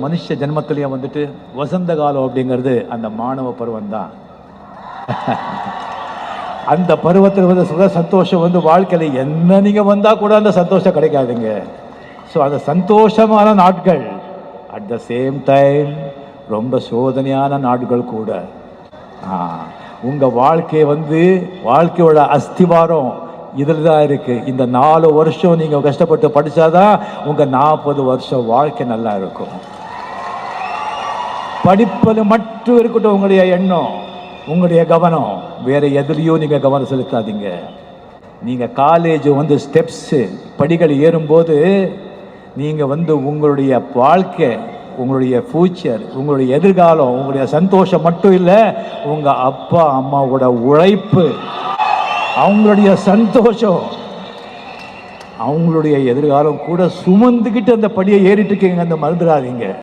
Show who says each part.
Speaker 1: மனுஷ ஜென்மத்திலேயே வந்துட்டு வசந்த காலம் அப்படிங்கிறது அந்த மாணவ பருவம் தான். அந்த பருவத்தில் வந்து சுக சந்தோஷம் வந்து வாழ்க்கையில் என்ன நீங்கள் வந்தால் கூட அந்த சந்தோஷம் கிடைக்காதுங்க. ஸோ அந்த சந்தோஷமான நாட்கள் அட் த சேம் டைம் ரொம்ப சோதனையான நாட்கள் கூட. உங்கள் வாழ்க்கையோட அஸ்திவாரம் இதில் தான் இருக்குது. இந்த 4 வருஷம் நீங்கள் கஷ்டப்பட்டு படித்தாதான் உங்கள் 40 வருஷம் வாழ்க்கை நல்லா இருக்கும். படிப்பது மட்டும் இருக்கட்டும் உங்களுடைய எண்ணம், உங்களுடைய கவனம். வேறு எதுலேயும் நீங்கள் கவனம் செலுத்தாதீங்க. நீங்கள் காலேஜ் ஸ்டெப்ஸு படிகள் ஏறும்போது நீங்கள் உங்களுடைய வாழ்க்கை, உங்களுடைய ஃபியூச்சர், உங்களுடைய எதிர்காலம், உங்களுடைய சந்தோஷம் மட்டும் இல்லை, உங்கள் அப்பா அம்மாவோட உழைப்பு, அவங்களுடைய சந்தோஷம், அவங்களுடைய எதிர்காலம் கூட சுமந்துக்கிட்டு அந்த படியை ஏறிட்டு இருக்கீங்க. அந்த மறந்துடாதீங்க.